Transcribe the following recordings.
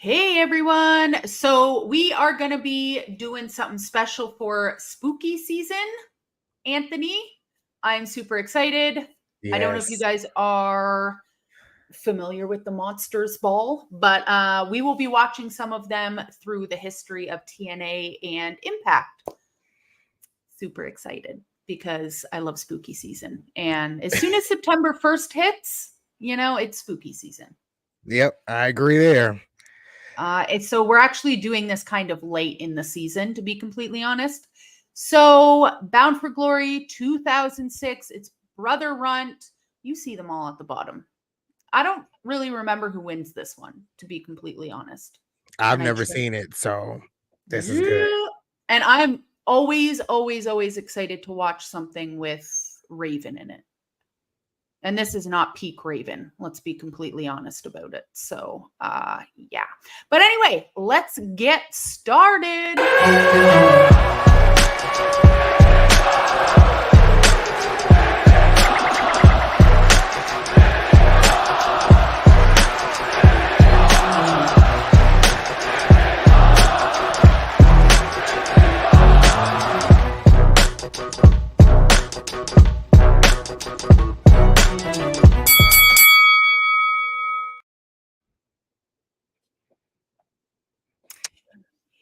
Hey everyone. So we are going to be doing something special for spooky season. Anthony, I'm super excited. I don't know if you Yes. guys are familiar with the Monsters Ball, but we will be watching some of them through the history of TNA and Impact. Super excited because I love spooky season. And as soon as September 1st hits, it's spooky season. Yep, I agree there. So we're actually doing this kind of late in the season, to be completely honest. So Bound for Glory 2006, it's Brother Runt. You see them all at the bottom. I don't really remember who wins this one, to be completely honest. I've And I never tried. seen it, so this is good. Yeah. And I'm always, always, always excited to watch something with Raven in it. And this is not peak Raven. Let's be completely honest about it. So, yeah. But anyway, let's get started.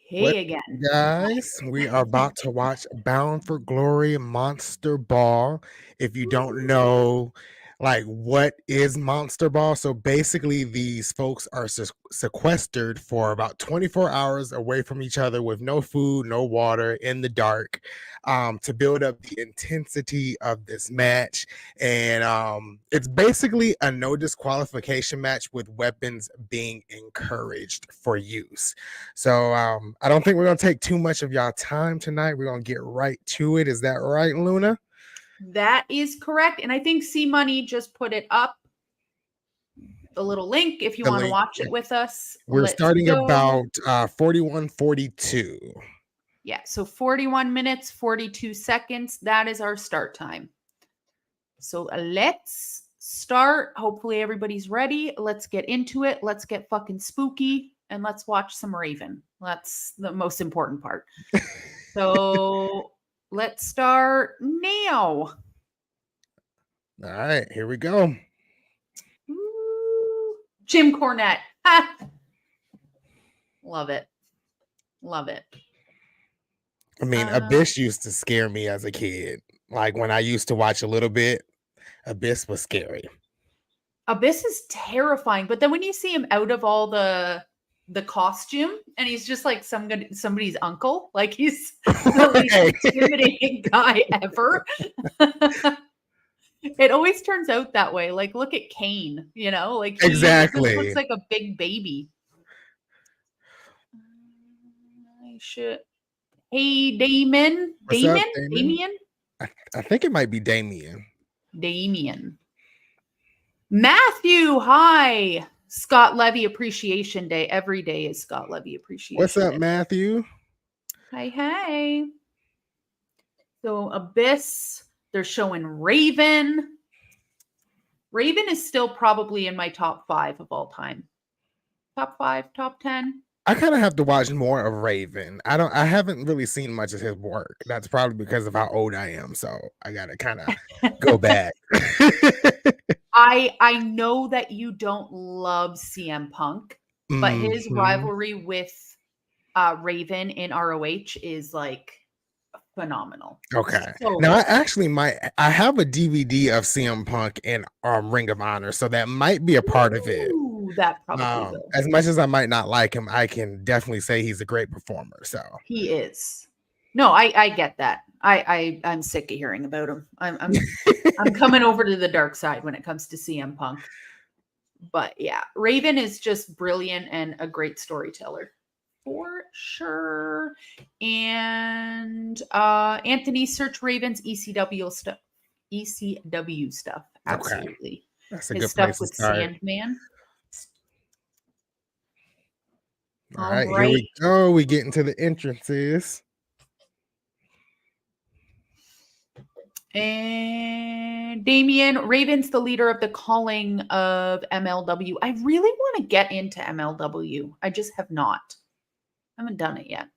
Hey again. Guys, we are about to watch Bound for Glory Monster Ball. If you don't know, what is Monster Ball? So basically, these folks are sequestered for about 24 hours away from each other with no food, no water, in the dark, to build up the intensity of this match. And it's basically a no disqualification match with weapons being encouraged for use. So I don't think we're going to take too much of y'all time tonight. We're going to get right to it. Is that right, Luna? That is correct. And I think C Money just put it up. The little link if you want to watch it with us. We're Let's starting go. about 41:42. Yeah, so 41 minutes, 42 seconds. That is our start time. So let's start. Hopefully everybody's ready. Let's get into it. Let's get fucking spooky and let's watch some Raven. That's the most important part. So let's start now. All right, here we go. Ooh, Jim Cornette. Love it. Love it. I mean, Abyss used to scare me as a kid. Like when I used to watch a little bit, Abyss was scary. Abyss is terrifying, but then when you see him out of all the costume and he's just like somebody's uncle, like he's the least intimidating guy ever. It always turns out that way. Like look at Kane, like he exactly looks like a big baby. Shit. Hey, Damon. What's Damon? up, Damien? I think it might be Damien. Matthew, hi. Scott Levy Appreciation Day. Every day is Scott Levy Appreciation Day. What's up, Matthew? Hey. So Abyss, they're showing Raven. Raven is still probably in my top 5 of all time. Top 5, top 10. I kind of have to watch more of Raven. I haven't really seen much of his work. That's probably because of how old I am. So I gotta kind of go back. I know that you don't love CM Punk, but his rivalry with Raven in ROH is like phenomenal. Okay. So now I have a DVD of CM Punk in Ring of Honor, so that might be a part of it. That probably will. As much as I might not like him, I can definitely say he's a great performer. So he is. No, I get that. I'm sick of hearing about him. I'm coming over to the dark side when it comes to CM Punk. But yeah, Raven is just brilliant and a great storyteller. For sure. And Anthony, search Raven's ECW stuff. Absolutely. Okay. That's a His good stuff place with to start. Sandman. All right, here we go. We get into the entrances. And Damien, Raven's the leader of the calling of MLW. I really want want to get into MLW. I just have not. I haven't done it yet.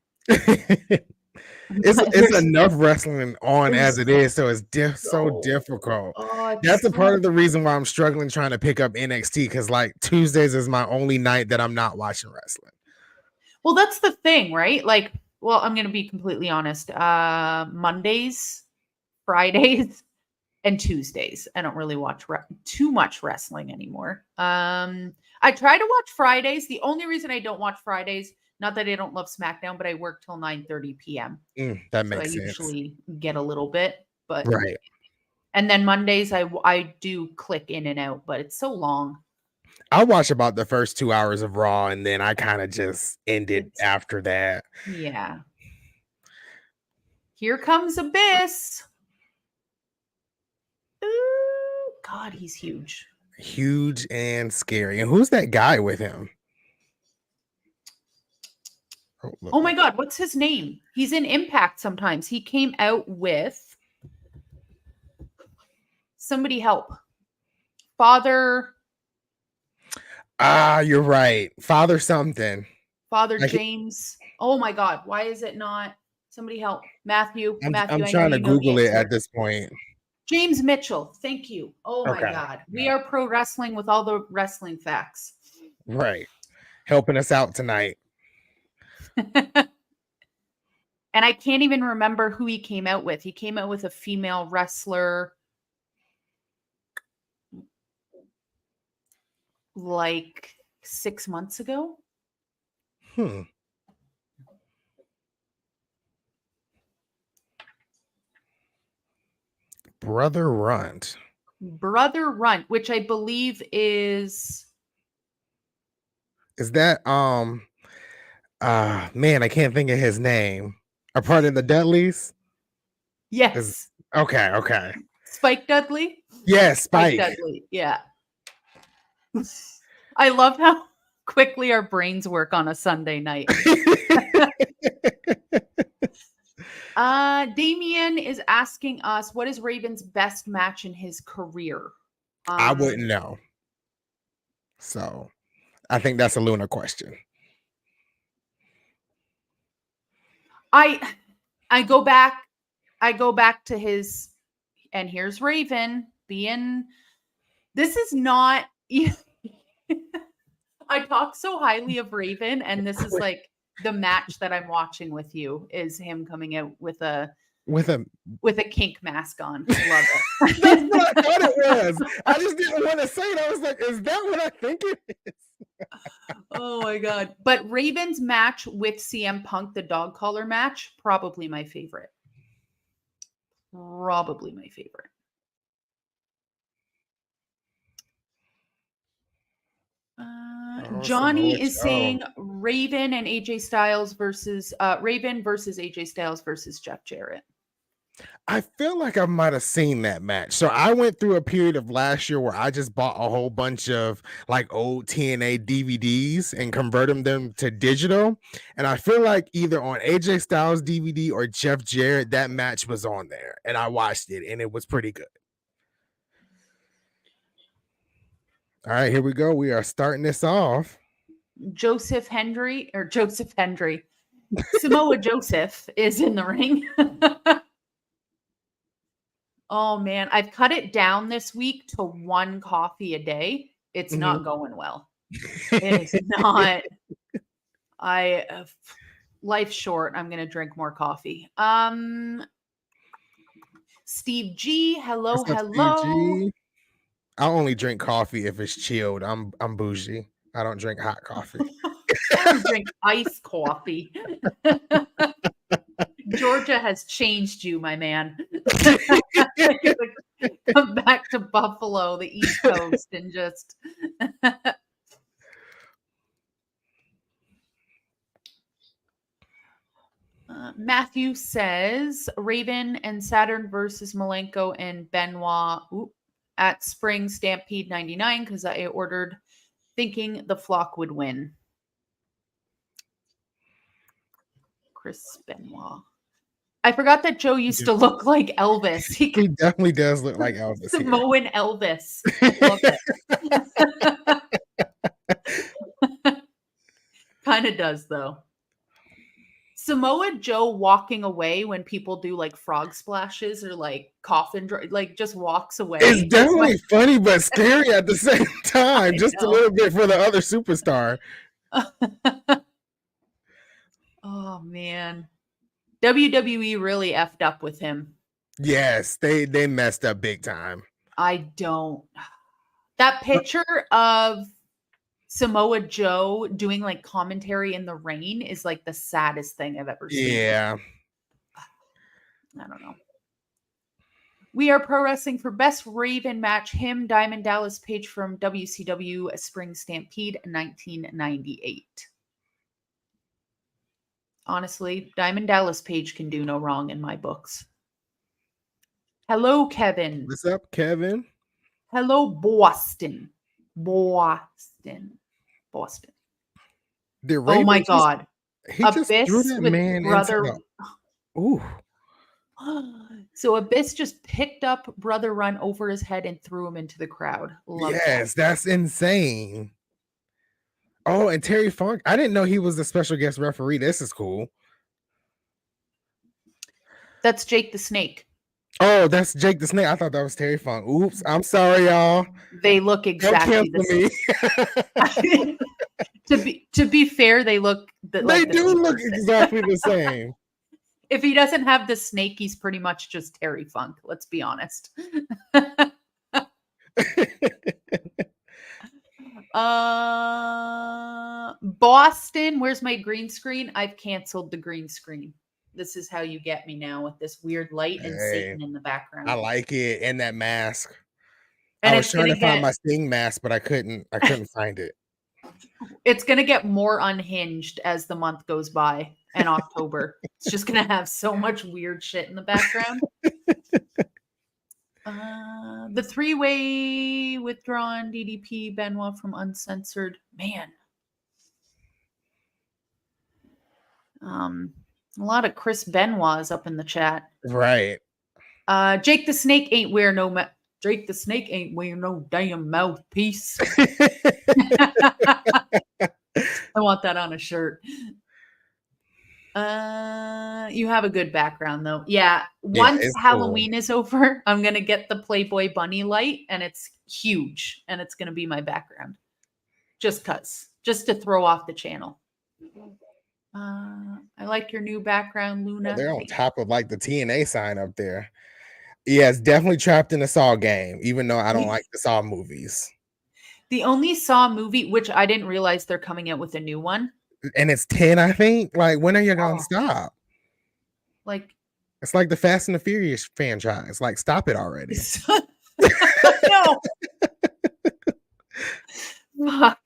It's enough wrestling on as it is, so it's so so difficult. it's That's a part so of the reason why I'm struggling trying to pick up NXT, because like Tuesdays is my only night that I'm not watching wrestling. Well, that's the thing, right? Like, well, I'm going to be completely honest. Mondays, Fridays, and Tuesdays. I don't really watch too much wrestling anymore. I try to watch Fridays. The only reason I don't watch Fridays, not that I don't love SmackDown, but I work till 9:30 p.m. That So I makes sense. usually get a little bit, but Right. and then Mondays I do click in and out, but it's so long. I watch about the first 2 hours of Raw, and then I kind of just ended It's, after that. yeah. Here comes Abyss. Ooh, God, he's huge. Huge and scary. And who's that guy with him? Oh my God, what's his name? He's in Impact sometimes. He came out with somebody help. Father. You're right. Father something. Father James. Oh my God, why is it not? Somebody help. Matthew. I'm I trying know to you know the Google it answer. at this point. James Mitchell. Thank you. Oh my Okay. God. We are pro wrestling with all the wrestling facts. Right. Helping us out tonight. And I can't even remember who he came out with. He came out with a female wrestler like 6 months ago. Brother Runt. Brother Runt, which I believe is that man, I can't think of his name. A part of the Dudleys? yes. Okay. Spike Dudley? Yes, Spike. Dudley. Yeah. I love how quickly our brains work on a Sunday night. Damien is asking us, what is Raven's best match in his career? I wouldn't know. So I think that's a Luna question. I go back to his, and here's Raven being, this is not, I talk so highly of Raven, and this is like the match that I'm watching with you is him coming out with a kink mask on. Love it. That's what I thought it was. I just didn't want to say it. I was like, is that what I think it is? Oh my God. But Raven's match with CM Punk, the dog collar match, probably my favorite. Johnny is saying Raven and AJ Styles versus Raven versus AJ Styles versus Jeff Jarrett. I feel like I might have seen that match. So I went through a period of last year where I just bought a whole bunch of like old TNA DVDs and converted them to digital. And I feel like either on AJ Styles DVD or Jeff Jarrett, that match was on there. And I watched it and it was pretty good. All right, here we go. We are starting this off. Joseph Hendry. Samoa Joseph is in the ring. Oh man, I've cut it down this week to 1 coffee a day. It's not going well. It is not. Life's short. I'm going to drink more coffee. Steve G. Hello. Steve G? I only drink coffee if it's chilled. I'm bougie. I don't drink hot coffee. I drink iced coffee. Georgia has changed you, my man. Come back to Buffalo, the East Coast, and just Matthew says Raven and Saturn versus Malenko and Benoit at Spring Stampede 99 because I ordered thinking the flock would win. Chris Benoit. I forgot that Joe used to look like Elvis. He definitely does look like Elvis. Samoan Elvis. Love it. does though. Samoa Joe walking away when people do like frog splashes or like like just walks away. It's definitely funny but scary at the same time, just a know. little bit for the other superstar. Oh man. WWE really effed up with him. Yes, they messed up big time. I don't. That picture of Samoa Joe doing like commentary in the rain is like the saddest thing I've ever seen. Yeah. I don't know. We are pro wrestling for best Raven match. Him, Diamond Dallas Page from WCW Spring Stampede 1998. Honestly, Diamond Dallas Page can do no wrong in my books. Hello, Kevin. What's up, Kevin? Hello, Boston. Boston. Oh my God. He just threw that man brother. into the... Ooh. So Abyss just picked up Brother Run over his head and threw him into the crowd. Love yes, that. That's insane. Oh, and Terry Funk. I didn't know he was a special guest referee. This is cool. That's Jake the Snake. Oh, that's Jake the Snake. I thought that was Terry Funk. Oops. I'm sorry, y'all. They look exactly the same. To be fair, they look they do look exactly the same. If he doesn't have the snake, he's pretty much just Terry Funk. Let's be honest. Boston, where's my green screen? I've canceled the green screen. This is how you get me now with this weird light and Satan in the background. I like it, and that mask. And I was trying to find my Sting mask, but I couldn't find it. It's gonna get more unhinged as the month goes by and October. It's just gonna have so much weird shit in the background. The three-way withdrawn DDP Benoit from Uncensored. Man. A lot of Chris Benoit's up in the chat. Right. Jake the Snake ain't wear no Jake the Snake ain't wear no damn mouthpiece. I want that on a shirt. You have a good background though. Yeah. Once Halloween is over, I'm gonna get the Playboy Bunny light, and it's huge, and it's gonna be my background. Just to throw off the channel. I like your new background, Luna. They're on top of like the TNA sign up there. Yeah, it's definitely trapped in a Saw game, even though I don't like the Saw movies. The only Saw movie, which I didn't realize they're coming out with a new one. And it's 10, I think. Like, when are you gonna stop? Like, it's like the Fast and the Furious franchise. Like, stop it already. No. Fuck.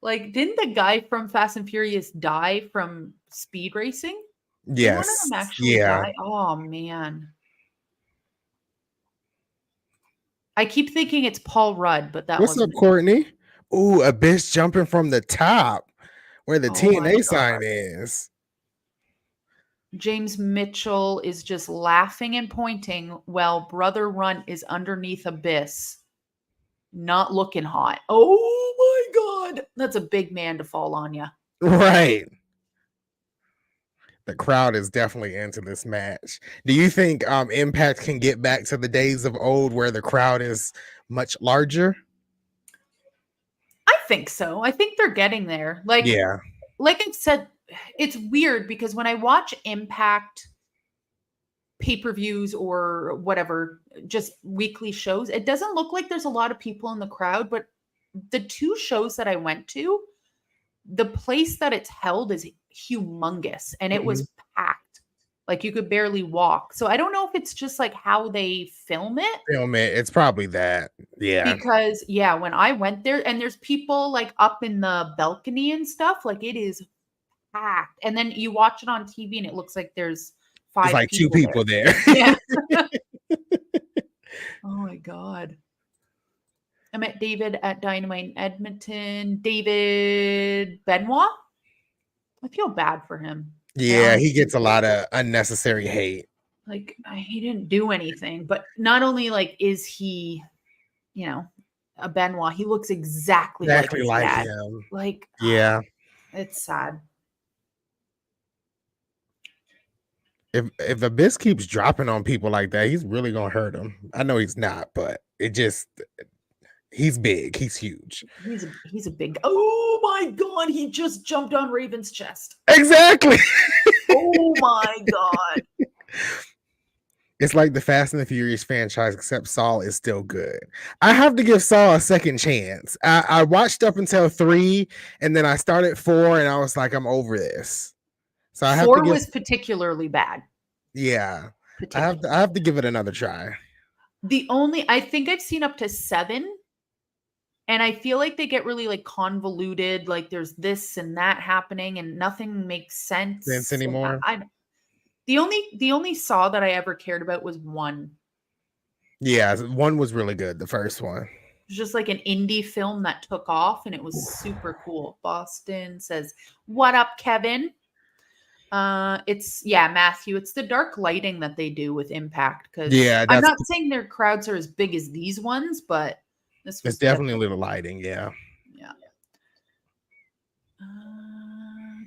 Like, didn't the guy from Fast and Furious die from speed racing? Yes. One of them actually died. Oh man. I keep thinking it's Paul Rudd, but that wasn't. What's up, Courtney? Ooh, Abyss jumping from the top where the TNA sign is. James Mitchell is just laughing and pointing while Brother Runt is underneath Abyss. Not looking hot. Oh my God. That's a big man to fall on you. Right. The crowd is definitely into this match. Do you think Impact can get back to the days of old where the crowd is much larger? I think so. I think they're getting there. Like I said, it's weird because when I watch Impact pay-per-views or whatever, just weekly shows, it doesn't look like there's a lot of people in the crowd, but the two shows that I went to, the place that it's held is humongous and it was packed. Like you could barely walk. So I don't know if it's just like how they film it. It's probably that. Yeah. Because when I went there and there's people like up in the balcony and stuff, like it is packed. And then you watch it on TV and it looks like there's 5 like people 2 people there. Yeah. Oh my God. I met David at Dynamite in Edmonton. David Benoit. I feel bad for him. Yeah, he gets a lot of unnecessary hate. Like he didn't do anything, but not only like is he, a Benoit, he looks exactly like his dad. him. Like yeah. It's sad. If Abyss keeps dropping on people like that, he's really gonna hurt him. I know he's not, but he's big. He's huge. He's a big. Oh my god! He just jumped on Raven's chest. Exactly. Oh my god! It's like the Fast and the Furious franchise, except Saul is still good. I have to give Saul a second chance. I watched up until 3, and then I started 4, and I was like, I'm over this. So I have to 4 give. was particularly bad. Yeah, I have to give it another try. I think I've seen up to 7, and I feel like they get really like convoluted. Like there's this and that happening, and nothing makes sense Anymore. The only Saw that I ever cared about was 1. Yeah, 1 was really good. The first one. It was just like an indie film that took off, and it was super cool. Boston says, "What up, Kevin?" Matthew. It's the dark lighting that they do with Impact. Because I'm not saying their crowds are as big as these ones, but this was definitely a little lighting. Yeah.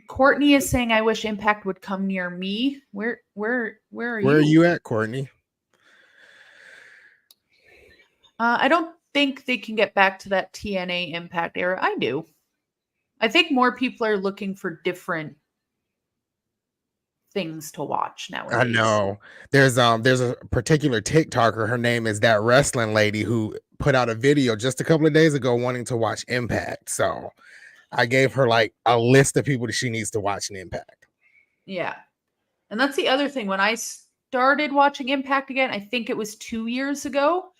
Courtney is saying, "I wish Impact would come near me." Where are you? Where are you at, Courtney? I don't think they can get back to that TNA Impact era. I do. I think more people are looking for different things to watch nowadays. I know. There's a particular TikToker. Her name is that Wrasslin lady who put out a video just a couple of days ago wanting to watch Impact. So I gave her like a list of people that she needs to watch in Impact. Yeah. And that's the other thing. When I started watching Impact again, I think it was 2 years ago,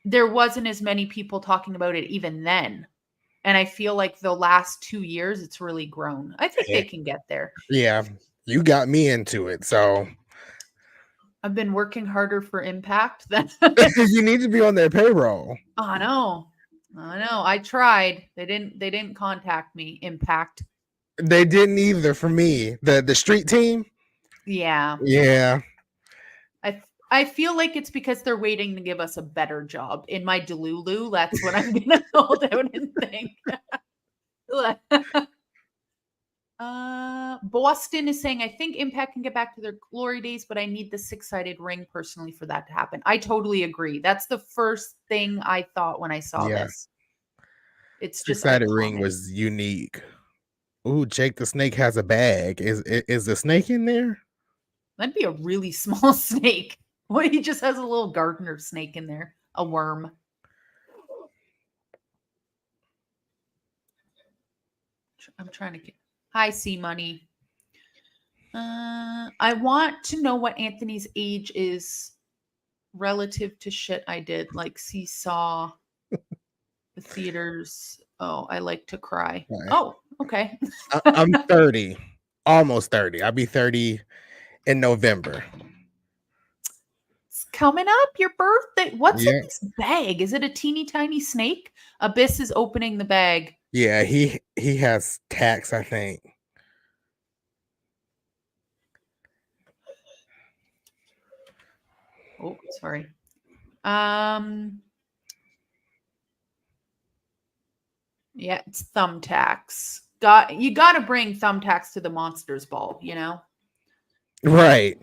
there wasn't as many people talking about it even then. And I feel like the last 2 years, it's really grown. I think they can get there. Yeah. You got me into it. So I've been working harder for Impact than you need to be on their payroll. I know. I tried. They didn't contact me. Impact. They didn't either for me. The street team. Yeah. Yeah. I feel like it's because they're waiting to give us a better job. In my Delulu, that's what I'm gonna hold out and think. Boston is saying, I think Impact can get back to their glory days, but I need the 6-sided ring personally for that to happen. I totally agree. That's the first thing I thought when I saw this. It's just 6-sided ring was unique. Ooh, Jake the Snake has a bag. Is the snake in there? That'd be a really small snake. What, he just has a little gardener snake in there, a worm. I'm trying to get. Hi, C Money. I want to know what Anthony's age is relative to shit I did, like Seesaw, the theaters. Oh, I like to cry. Right. Oh, okay. I'm 30, almost 30. I'll be 30 in November. It's coming up, your birthday. What's in this bag? Is it a teeny tiny snake? Abyss is opening the bag. Yeah, he has tax, I think. Oh, sorry. Yeah, it's thumbtacks. You got to bring thumbtacks to the Monsters Ball, you know? Right.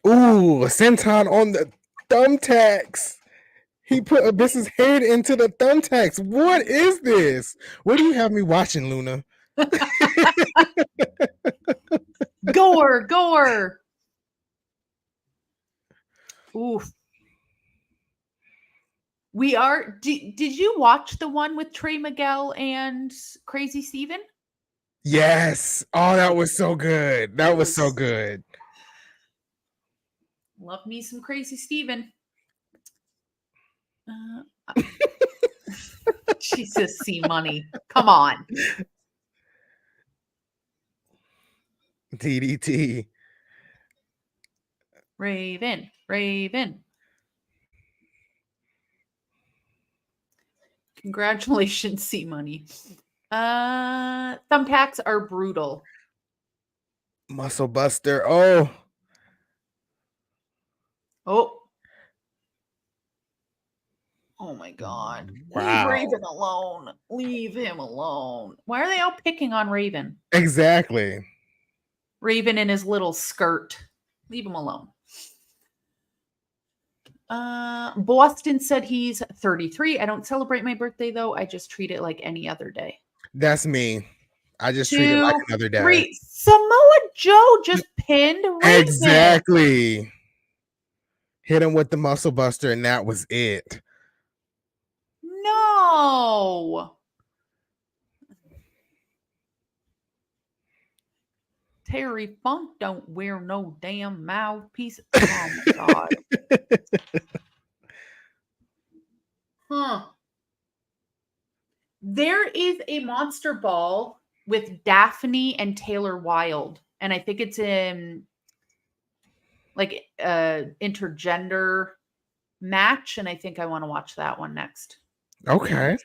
Ooh, Senton on the thumbtacks. He put Abyss's head into the thumbtacks. What is this? What do you have me watching, Luna? Gore. Oof. Did you watch the one with Trey Miguel and Crazy Steven? Yes. Oh, that was so good. That was so good. Love me some Crazy Steven. Jesus, C Money. Come on. DDT. Raven. Congratulations, C Money. Thumbtacks are brutal. Muscle Buster. Oh. Oh my God. Leave Wow. Raven alone. Leave him alone. Why are they all picking on Raven? Exactly. Raven in his little skirt. Leave him alone. Boston said he's 33. I don't celebrate my birthday though. I just treat it like any other day. That's me. I just treat it like 2, another day. 3. Samoa Joe just pinned Raven. Exactly. Hit him with the muscle buster, and that was it. No. Terry Funk don't wear no damn mouthpiece. Oh my God. Huh. There is a monster ball with Daphne and Taylor Wilde. And I think it's in like intergender match. And I think I want to watch that one next. Okay.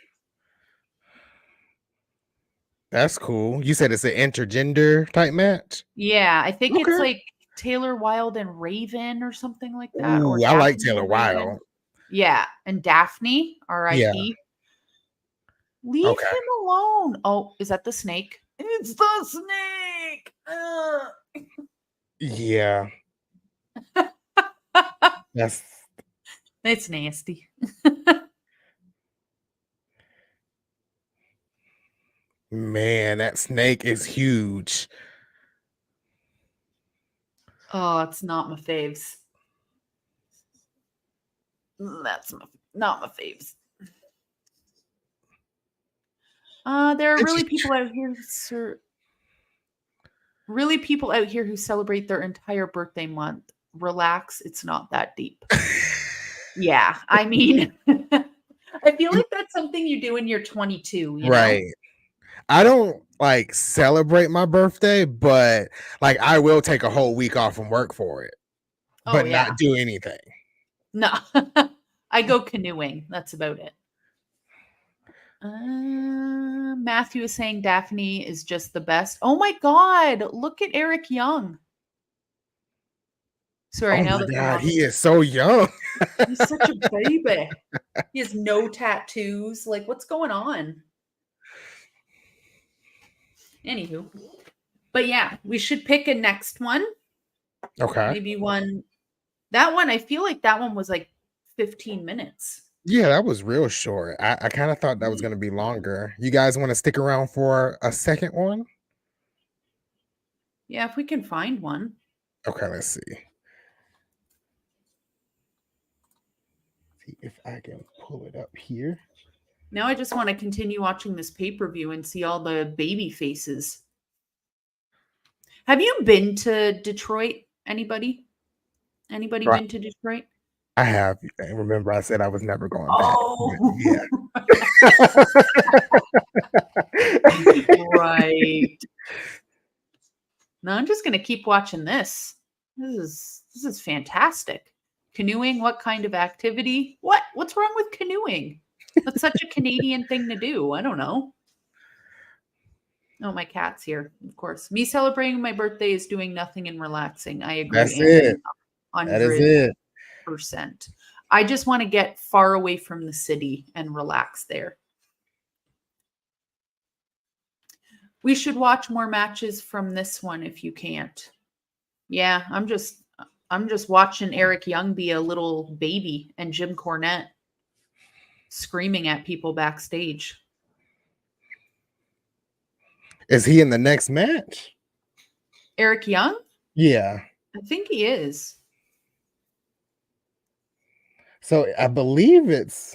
That's cool. You said it's an intergender type match? Yeah, I think it's Okay. like Taylor Wilde and Raven or something like that. Or Ooh, I like Daphne Taylor and Raven. Wilde. Yeah. And Daphne, Yeah. RIP. Leave Okay. him alone. Oh, is that the snake? It's the snake. Yeah. That's It's nasty. man, that snake is huge. Oh, it's not my faves. That's not my faves. There are really people out here, really people out here who celebrate their entire birthday month. Relax, it's not that deep. Yeah, I mean, I feel like that's something you do when you're 22, you know? Right. I don't like celebrate my birthday, but like I will take a whole week off from work for it, Oh, but yeah. not do anything. No, I go canoeing. That's about it. Matthew is saying Daphne is just the best. Oh my God, look at Eric Young. Sorry, Oh now my that we're God, on, he is so young. he's such a baby. He has no tattoos. Like, what's going on? Anywho, but yeah, we should pick a next one. Okay. Maybe one. That one, I feel like that one was like 15 minutes. Yeah, that was real short. I kind of thought that was going to be longer. You guys want to stick around for a second one? Yeah, if we can find one. Okay, let's see. See if I can pull it up here. Now I just want to continue watching this pay-per-view and see all the baby faces. Have you been to Detroit? Anybody? Anybody Right. been to Detroit? I have. Remember, I said I was never going back. Oh, Yeah. right. No, I'm just gonna keep watching this. This is fantastic. Canoeing, what kind of activity? What's wrong with canoeing? That's such a Canadian thing to do. I don't know. Oh, my cat's here, of course. Me celebrating my birthday is doing nothing and relaxing. I agree, That's it. That is it. 100%. I just want to get far away from the city and relax there. We should watch more matches from this one if you can't. Yeah, I'm just watching Eric Young be a little baby and Jim Cornette screaming at people backstage. Is he in the next match? Eric Young? Yeah. I think he is. So I believe it's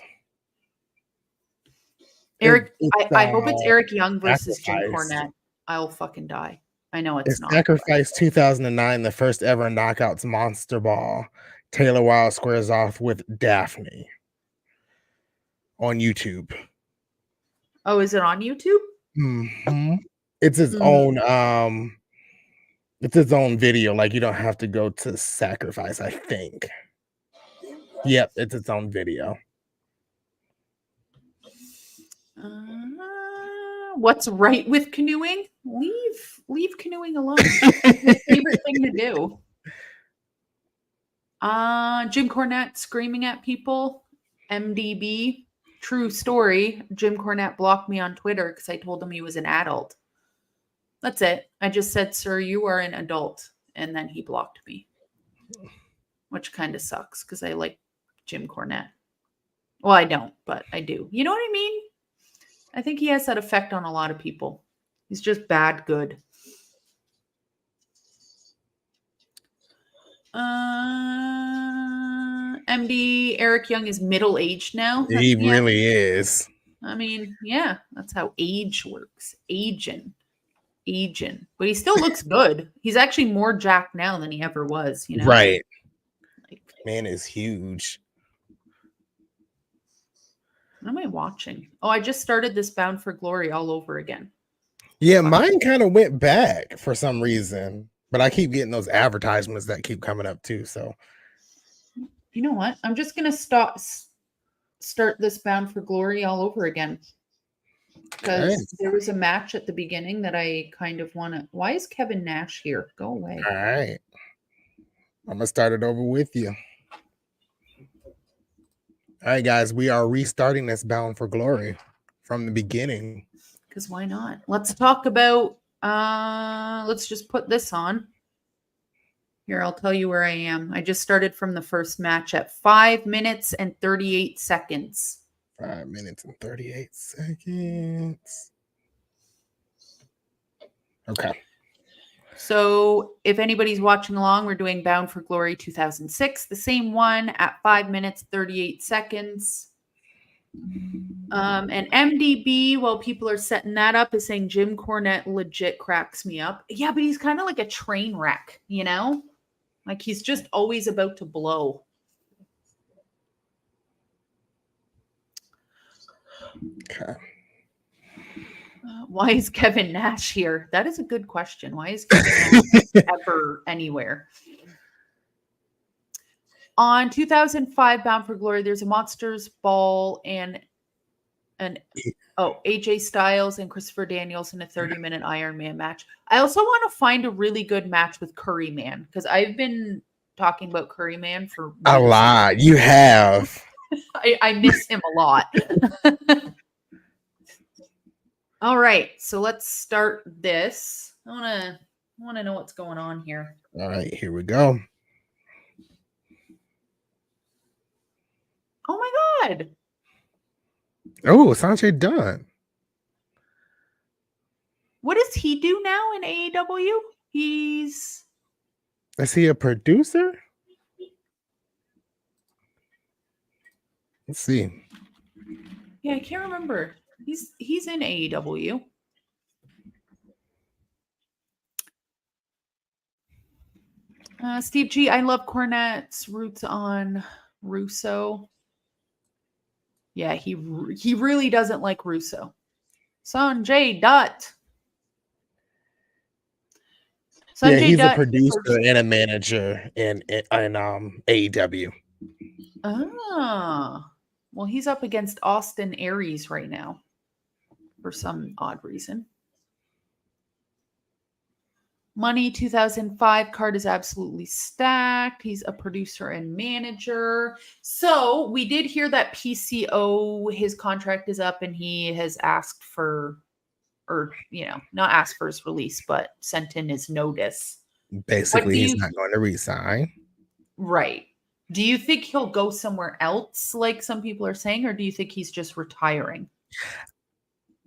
Eric. I hope it's Eric Young versus Jim Sacrifice. Cornette. I'll fucking die. I know it's not. Sacrifice 2009, the first ever Knockouts Monster Ball. Taylor Wilde squares off with Daphne on YouTube. Oh, is it on YouTube? Mm-hmm. It's its own it's its own video. Like you don't have to go to Sacrifice, I think. Yep, it's its own video. What's right with canoeing? Leave canoeing alone. It's my favorite thing to do. Jim Cornette screaming at people. MDB, true story. Jim Cornette blocked me on Twitter because I told him he was an adult. That's it. I just said, sir, you are an adult. And then he blocked me, which kind of sucks because I like Jim Cornette. Well, I don't, but I do. You know what I mean? I think he has that effect on a lot of people. He's just bad good. MD Eric Young is middle-aged now. He really is. I mean, yeah, that's how age works. Aging. But he still looks good. He's actually more jacked now than he ever was, you know? Right. Like, man is huge. What am I watching? Oh, I just started this Bound for Glory all over again. Yeah, mine kind of went back for some reason, but I keep getting those advertisements that keep coming up too. So, you know what? I'm just gonna start this Bound for Glory all over again because there was a match at the beginning that I kind of want to. Why is Kevin Nash here? Go away. All right, I'm gonna start it over with you. All right, guys, we are restarting this Bound for Glory from the beginning. Because why not? Let's talk about. Let's just put this on. Here, I'll tell you where I am. I just started from the first match at 5 minutes and 38 seconds. 5 minutes and 38 seconds. Okay. So if anybody's watching along, we're doing Bound for Glory 2006, the same one at 5 minutes, 38 seconds. And MDB, while people are setting that up, is saying Jim Cornette legit cracks me up. Yeah, but he's kind of like a train wreck, you know? Like he's just always about to blow. Okay. Why is Kevin Nash here? That is a good question. Why is Kevin Nash ever anywhere? On 2005 Bound for Glory, there's a Monsters Ball and AJ Styles and Christopher Daniels in a 30-minute Iron Man match. I also want to find a really good match with Curry Man because I've been talking about Curry Man for a lot. You have. I miss him a lot. All right, so let's start this. I want to know what's going on here. All right, here we go. Oh my God. Oh, Sanjay Dunn. What does he do now in AEW? Is he a producer? Let's see. Yeah, I can't remember. He's in AEW. Steve G, I love Cornette's roots on Russo. Yeah, he really doesn't like Russo. Sanjay Dutt. Yeah, he's a producer and a manager in AEW. Ah, well, he's up against Austin Aries right now for some odd reason. Money 2005 card is absolutely stacked. He's a producer and manager. So we did hear that PCO, his contract is up and he has asked for, or, not asked for his release, but sent in his notice. Basically, he's not going to resign. Right. Do you think he'll go somewhere else, like some people are saying, or do you think he's just retiring?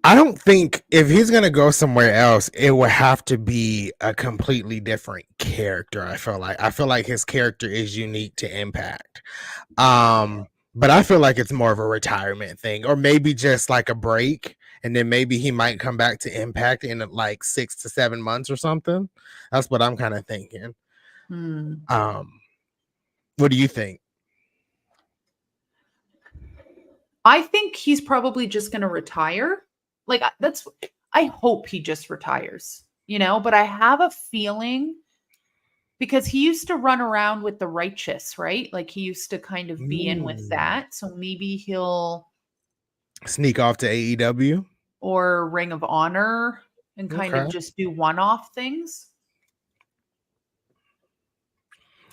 I don't think if he's going to go somewhere else, it would have to be a completely different character. I feel like his character is unique to Impact. But I feel like it's more of a retirement thing, or maybe just like a break. And then maybe he might come back to Impact in like 6 to 7 months or something. That's what I'm kind of thinking. What do you think? I think he's probably just going to retire. Like I hope he just retires, but I have a feeling because he used to run around with the Righteous, right? Like he used to kind of be in with that. So maybe he'll sneak off to AEW or Ring of Honor and kind of just do one-off things.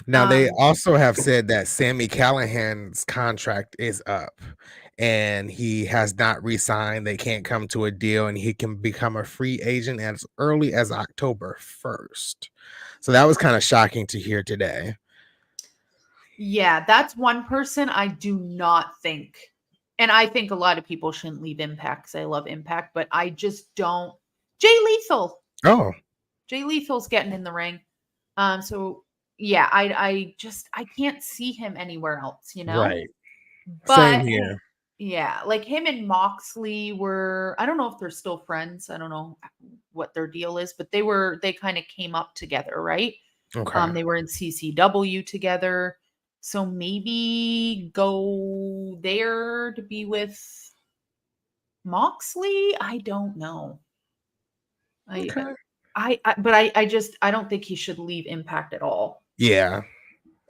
Now they also have said that Sammy Callahan's contract is up and he has not re-signed. They can't come to a deal and he can become a free agent as early as October 1st. So that was kind of shocking to hear today. Yeah, that's one person I do not think. And I think a lot of people shouldn't leave Impact because I love Impact, but I just don't. Jay Lethal. Oh, Jay Lethal's getting in the ring. So yeah, I can't see him anywhere else, you know? right. Same But here. yeah, like him and Moxley were, I don't know if they're still friends. I don't know what their deal is, but they kind of came up together, right? Okay. They were in CCW together. So maybe go there to be with Moxley. I don't know. Okay. But I don't think he should leave Impact at all. Yeah.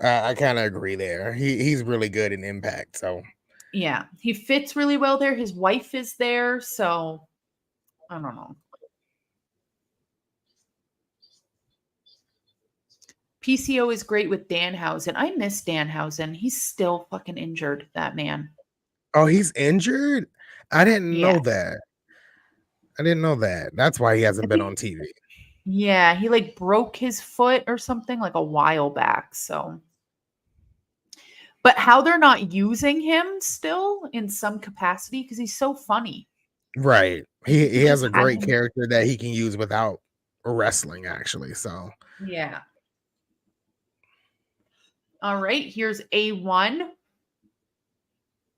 I kind of agree there. He's really good in Impact, so Yeah, he fits really well there. His wife is there, so I don't know. PCO is great with Danhausen. I miss Danhausen. He's still fucking injured, that man. oh, he's injured? I didn't Yeah. know that. I didn't know that. That's why he I hasn't been think on TV. yeah, he like broke his foot or something like a while back. So but how they're not using him still in some capacity because he's so funny. Right. Like you He could has just a have great him. character that he can use without wrestling, actually. So Yeah. All right, here's A1.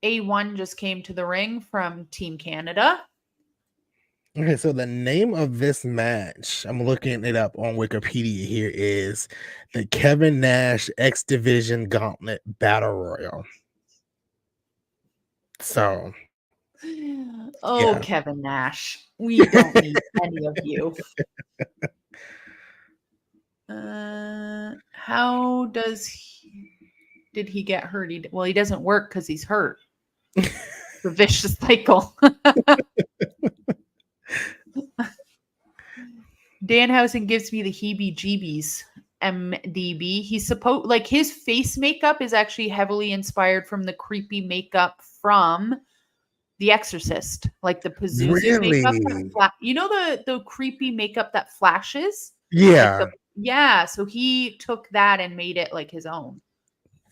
A1 just came to the ring from Team Canada. okay, so the name of this match, I'm looking it up on Wikipedia here, is the Kevin Nash X Division Gauntlet Battle Royal. So Oh, yeah. Kevin Nash. We don't need any of you. How does did he get hurt? Well, he doesn't work because he's hurt. The vicious cycle. Danhausen gives me the heebie-jeebies. MDB. He's supposed like his face makeup is actually heavily inspired from the creepy makeup from The Exorcist, like the Pazuzu makeup. Really? You know the creepy makeup that flashes, like Yeah. the yeah. So he took that and made it like his own.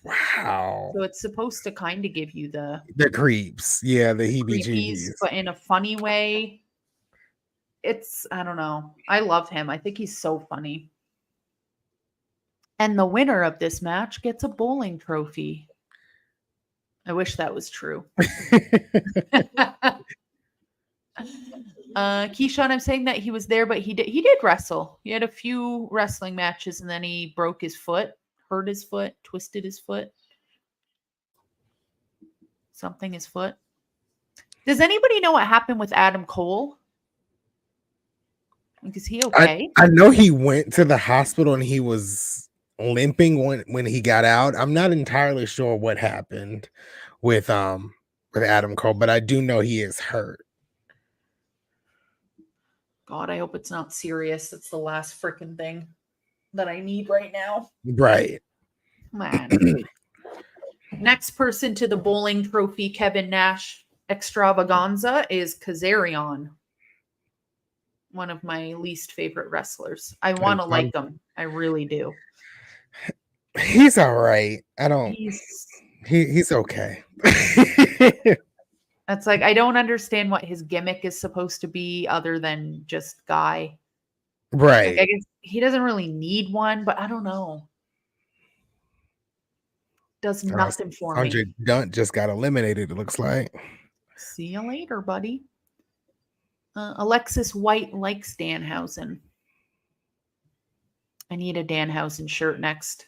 Wow. So it's supposed to kind of give you the The creeps. Yeah, the heebie creepies, jeebies. but in a funny way. It's I don't know. I love him. I think he's so funny. And the winner of this match gets a bowling trophy. I wish that was true. Keyshawn, I'm saying that he was there, but he did wrestle. He had a few wrestling matches and then he broke his foot, hurt his foot, twisted his foot. Something his foot. Does anybody know what happened with Adam Cole? Like, is he okay? I know he went to the hospital and he was limping when he got out. I'm not entirely sure what happened with Adam Cole, but I do know he is hurt. God, I hope it's not serious. That's the last freaking thing that I need right now. Right. Man. Next person to the bowling trophy Kevin Nash extravaganza is Kazarian. One of my least favorite wrestlers. I want to like him. I really do. He's all right. I don't He's he's okay. that's like I don't understand what his gimmick is supposed to be other than just guy. Like Right. I guess he doesn't really need one, but I don't know. Does nothing for me. Andre Dunt just got eliminated, it looks like. See you later, buddy. Alexis White likes Danhausen. I need a Danhausen shirt next.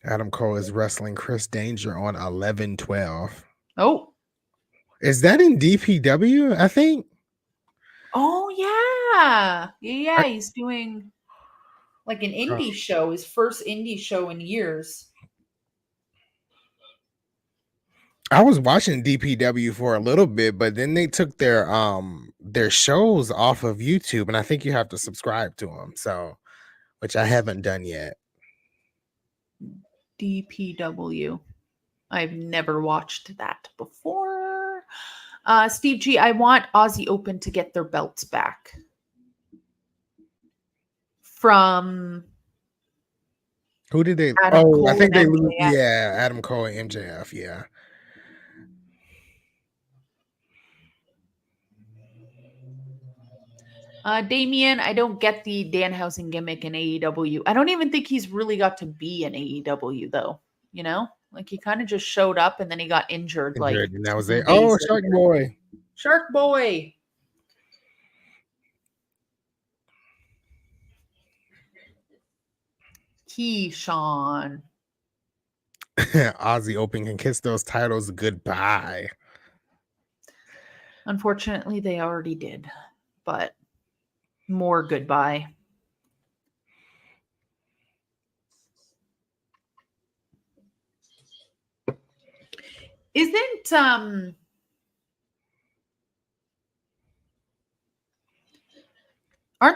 Adam Cole is wrestling Chris Danger on 11/12. Oh. Is that in DPW? I think. Oh yeah. Yeah, he's doing like an indie show, his first indie show in years. I was watching DPW for a little bit, but then they took their shows off of YouTube, and I think you have to subscribe to them. So which I haven't done yet. DPW. I've never watched that before. Steve G, I want Aussie Open to get their belts back from Who did they? Adam Oh, I Cole think and they lose. MJF. Yeah, Adam Cole and MJF. Yeah. Damien, I don't get the Danhausen gimmick in AEW. I don't even think he's really got to be in AEW though. You know, like he kind of just showed up and then he got injured like Injured, and that was 2 it. Oh, days Shark later. Boy. Shark Boy. Keyshawn. Aussie Open can kiss those titles goodbye. Unfortunately, they already did, but more goodbye. Isn't aren't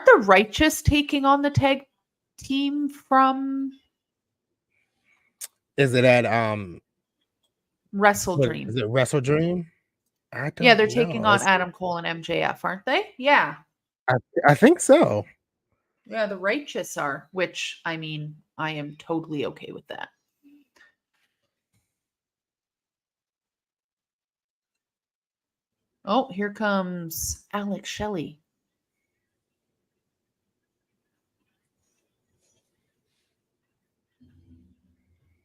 the Righteous taking on the tag team from Is it at Wrestle what Dream? is it, Wrestle Dream? I Yeah, don't they're taking know. on Adam Cole and MJF, aren't they? Yeah. I, I think so. Yeah, the Righteous are, which I mean, I am totally okay with that. Oh, here comes Alex Shelley.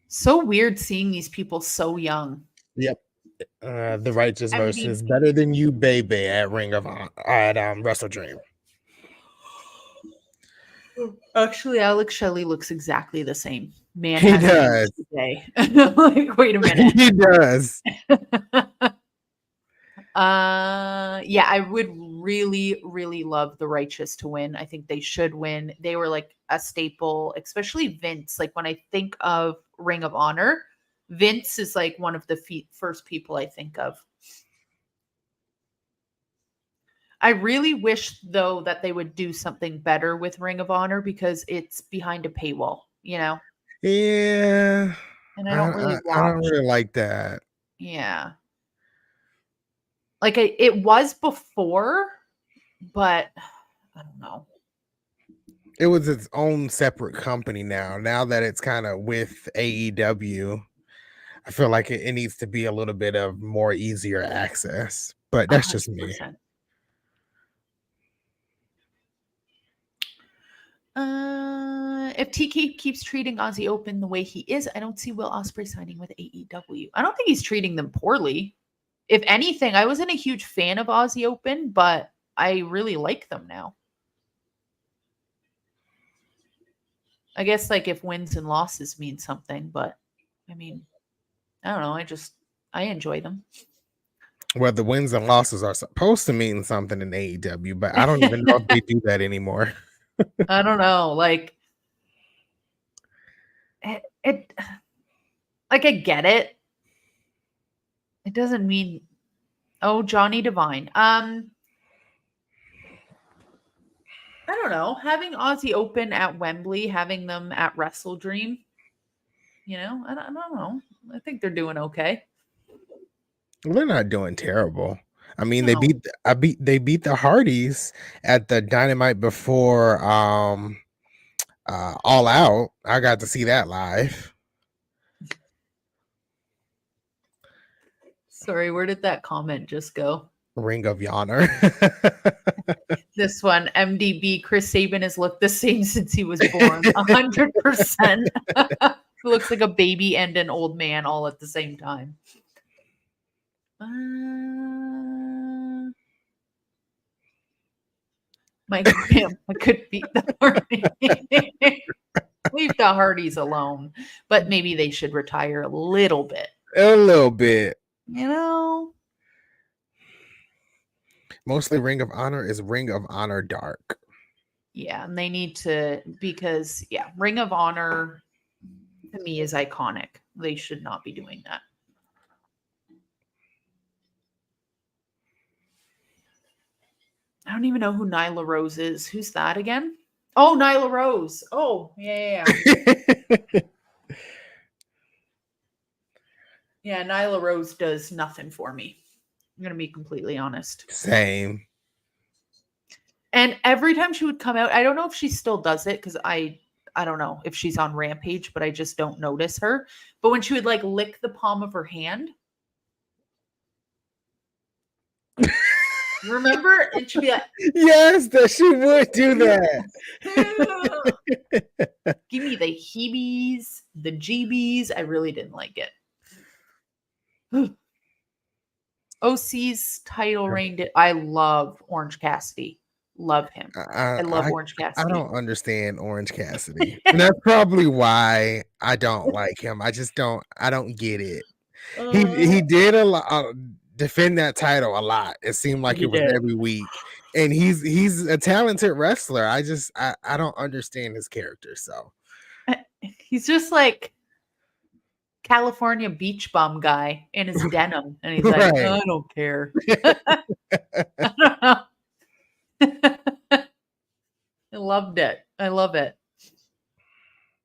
So weird seeing these people so young. Yep. The Righteous versus MDB. Better Than You Baby at Ring of Honor at Wrestle Dream. Actually, Alex Shelley looks exactly the same. Man He hasn't does. aged today. Like, wait a minute. He does. Yeah, I would really, really love the Righteous to win. I think they should win. They were like a staple, especially Vince. Like when I think of Ring of Honor, Vince is like one of the first people I think of. I really wish though that they would do something better with Ring of Honor because it's behind a paywall, you know, Yeah. and I don't really I don't watch. really like that. Yeah, like it was before, but I don't know. It was its own separate company now. Now that it's kind of with AEW, I feel like it needs to be a little bit of more easier access. But that's just me. 100%. If TK keeps treating Aussie Open the way he is, I don't see Will Ospreay signing with AEW. I don't think he's treating them poorly. If anything, I wasn't a huge fan of Aussie Open, but I really like them now. I guess like if wins and losses mean something, but I mean, I don't know. I enjoy them. Well, the wins and losses are supposed to mean something in AEW, but I don't even know if they do that anymore. I don't know. Like it like I get it. It doesn't mean oh Johnny Divine. I don't know. Having Aussie Open at Wembley, having them at Wrestle Dream, I don't know. I think they're doing okay. They're not doing terrible. I mean, No. they beat the Hardys at the Dynamite before All Out. I got to see that live. Sorry, where did that comment just go? Ring of Honor. This one, MDB, Chris Sabin has looked the same since he was born. 100%. He looks like a baby and an old man all at the same time. My grandma could beat the Hardys. Leave the Hardys alone. But maybe they should retire a little bit. A little bit. You know? Mostly Ring of Honor is Ring of Honor Dark. Yeah, and they need to because Ring of Honor to me is iconic. They should not be doing that. I don't even know who Nyla Rose is. Who's that again? Oh, Nyla Rose. Oh, yeah. Yeah, Nyla Rose does nothing for me. I'm going to be completely honest. Same. And every time she would come out, I don't know if she still does it because I don't know if she's on Rampage, but I just don't notice her. But when she would like lick the palm of her hand, remember? And she'd be like, Yes, that she would do that. give me the heebies, the jeebies. I really didn't like it. OC's title reign. I love Orange Cassidy. Love him. I love Orange I Cassidy. don't understand Orange Cassidy. And that's probably why I don't like him. I don't get it. He did a lot defend that title a lot. It seemed like it was every week. And he's a talented wrestler. I don't understand his character. So he's just like California beach bum guy in his denim, and he's like, right. I don't care. I don't know. I loved it. I love it.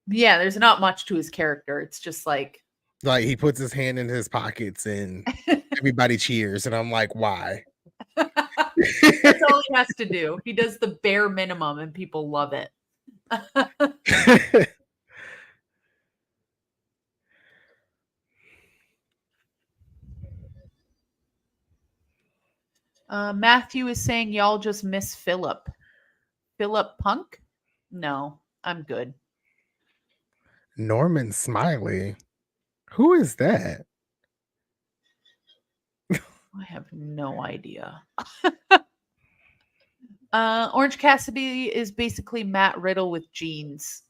Yeah, there's not much to his character. It's just like he puts his hand in his pockets and everybody cheers, and I'm like, why? That's all he has to do. He does the bare minimum, and people love it. Matthew is saying y'all just miss Philip. Philip Punk? No, I'm good. Norman Smiley. Who is that? I have no idea. Orange Cassidy is basically Matt Riddle with jeans.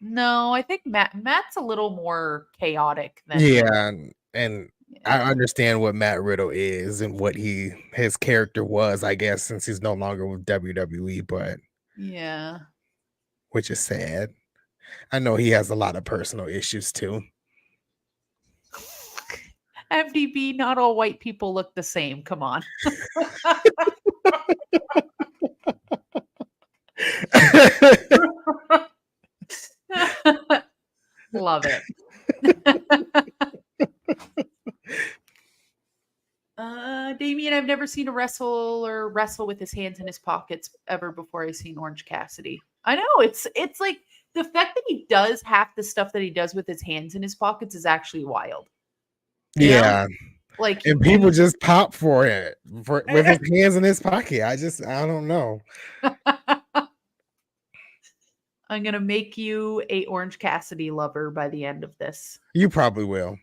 No, I think Matt's a little more chaotic than him. And I understand what Matt Riddle is and what his character was, I guess, since he's no longer with WWE, but yeah, which is sad. I know he has a lot of personal issues too. FDB, not all white people look the same. Come on. Love it. Damien, I've never seen a wrestler wrestle with his hands in his pockets ever before I seen Orange Cassidy. I know it's like the fact that he does half the stuff that he does with his hands in his pockets is actually wild. Yeah. Like, and people just pop for it with his hands in his pocket. I don't know. I'm gonna make you a Orange Cassidy lover by the end of this. You probably will.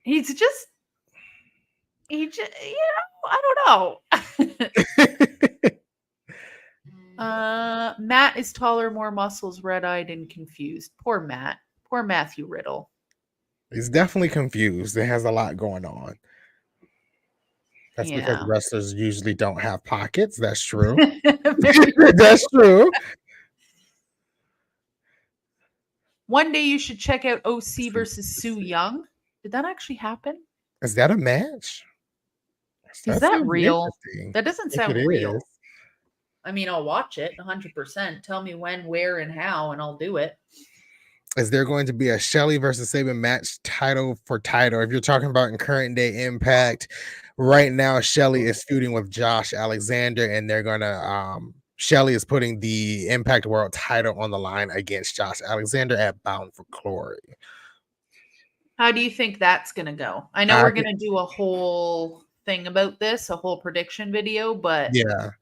He just, I don't know. Matt is taller, more muscles, red-eyed, and confused. Poor Matt. Poor Matthew Riddle. He's definitely confused. It has a lot going on. That's because wrestlers usually don't have pockets. That's true. That's true. One day you should check out OC versus Su Yung. Did that actually happen? Is that a match? Is that real? That doesn't sound real. Is. I mean, I'll watch it 100%. Tell me when, where, and how, and I'll do it. Is there going to be a Shelley versus Sabin match title for title? If you're talking about in current day Impact, right now Shelley is feuding with Josh Alexander, and they're gonna Shelley is putting the Impact World title on the line against Josh Alexander at Bound for Glory. How do you think that's gonna go? I know we're gonna do a whole thing about this, a whole prediction video, but yeah,